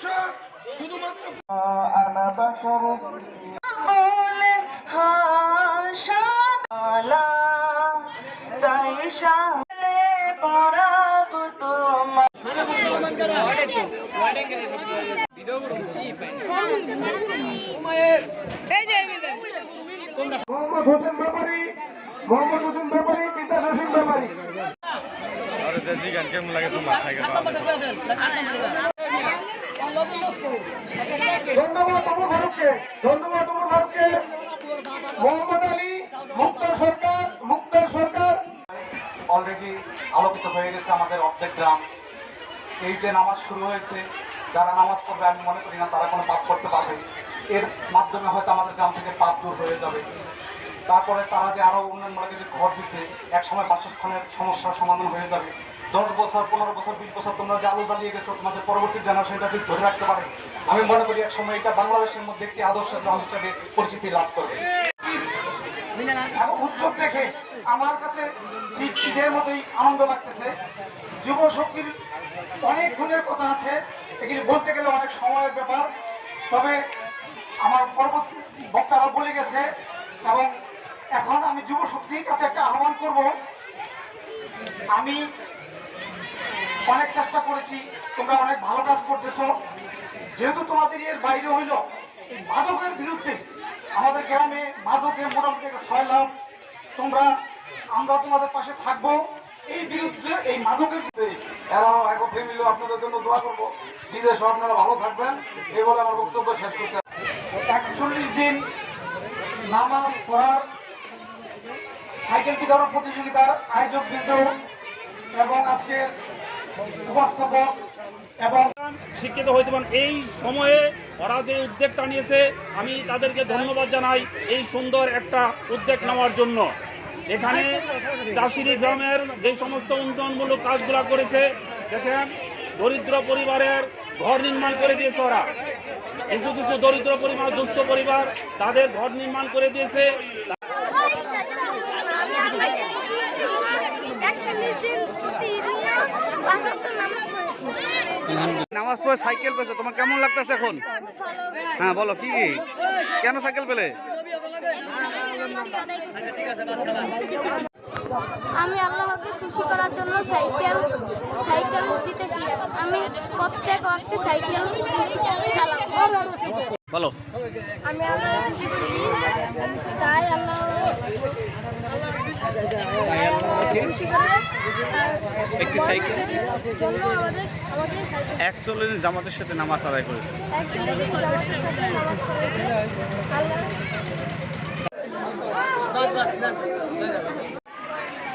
শুধুমাত্র মোহাম্মদ হোসেন ব্যাপারী, মোহাম্মদ হোসেন ব্যাপারী, বিদ্যাস হোসেন ব্যাপারী। ধন্যবাদ ওমর ফারুককে, ধন্যবাদ ওমর ফারুককে। মোহাম্মদ আলী, মুক্তার সরকার, মুক্তার সরকার। অলরেডি আলোকিত হয়ে গেছে আমাদের অর্ধেক গ্রাম। এই যে নামাজ শুরু হয়েছে, যারা নামাজ পড়বে আমি মনে করি না তারা কোনো পাপ করতে পারবে। এর মাধ্যমে হয়তো আমাদের গ্রাম থেকে পাপ দূর হয়ে যাবে। তারপরে তারা যে আরো উন্নয়নমূলক যে ঘর দিছে, একসময় বাসস্থানের সমস্যার সমাধান হয়ে যাবে। 10 বছর, 15 বছর, 20 বছর তোমরা যে আলো জ্বালিয়ে গেছো, তোমাদের পরবর্তী জেনারেশনটা যদি ধরে রাখতে পারে, আমি মনে করি এক সময় এটা বাংলাদেশের মধ্যে একটি আদর্শ গ্রাম হিসেবে পরিচিতি লাভ করবে। উদ্যোগ দেখে আমার কাছে ঠিক ঈদের মতোই আনন্দ লাগতেছে। যুব শক্তির অনেক গুণের কথা আছে, এগুলি বলতে গেলে অনেক সময়ের ব্যাপার। তবে আমার পরবর্তী বক্তারা বলে গেছে, এবং এখন আমি যুব শক্তির কাছে একটা আহ্বান করব। আমি অনেক চেষ্টা করেছি, তোমরা অনেক ভালো কাজ করতেছো। যেহেতু তোমাদের এর বাইরে হইল মাদকের বিরুদ্ধে, আমাদের গ্রামে মাদকের মোটামুটি 6 লাখ, আমরা তোমাদের পাশে থাকবো। এই বিরুদ্ধে, এই মাদকের এরাও একত্রে মিলে আপনাদের জন্য দোয়া করবো। বিদেশে আপনারা ভালো থাকবেন, এই বলে আমার বক্তব্য শেষ করতে। 41 দিন নামাজ পড়ার সাইকেল বিতরণ প্রতিযোগিতার আয়োজক বৃন্দ এবং আজকে উপস্থাপক এবং শিক্ষিত হইতে পারেন। এই সময়ে ওরা যে উদ্যোগটা নিয়েছে, আমি তাদেরকে ধন্যবাদ জানাই এই সুন্দর একটা উদ্যোগ নেওয়ার জন্য। এখানে চাষিরি গ্রামের যে সমস্ত উন্নয়নমূলক কাজগুলো করেছে, দেখেন দরিদ্র পরিবারের ঘর নির্মাণ করে দিয়েছে ওরা। কিছু কিছু দরিদ্র পরিবার, দুস্থ পরিবার, তাদের ঘর নির্মাণ করে দিয়েছে। নামাজ পড়ে সাইকেল পেয়েছো, তোমার কেমন লাগতেছে এখন? হ্যাঁ বলো, কি কেন সাইকেল পেলে? আমি আল্লাহকে খুশি করার জন্য সাইকেল জিতেছি। আমি প্রত্যেক ওয়াক্তে সাইকেল চালাবো। বলো। আমি আল্লাহকে খুশি করি, তাই আল্লাহ একটি সাইকেল 41 জামাতের সাথে নামাজ আদায় করেছে।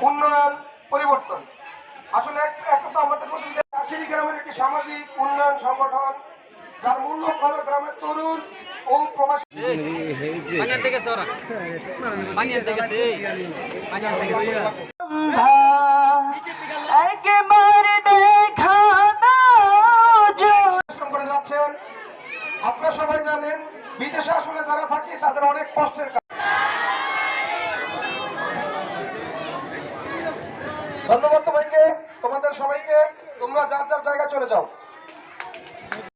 উন্নয়ন পরিবর্তন আসলে একটা আমাদের চাষিরি গ্রামের একটি সামাজিক উন্নয়ন সংগঠন, যার মূল লক্ষ্য হল গ্রামের তরুণ ও প্রবাসী। করে যাচ্ছেন। আপনারা সবাই জানেন, বিদেশে আসলে যারা থাকে তাদের অনেক কষ্টের কাজ। ধন্যবাদ তোমাকে, তোমাদের সবাইকে। তোমরা যার যার জায়গায় চলে যাও।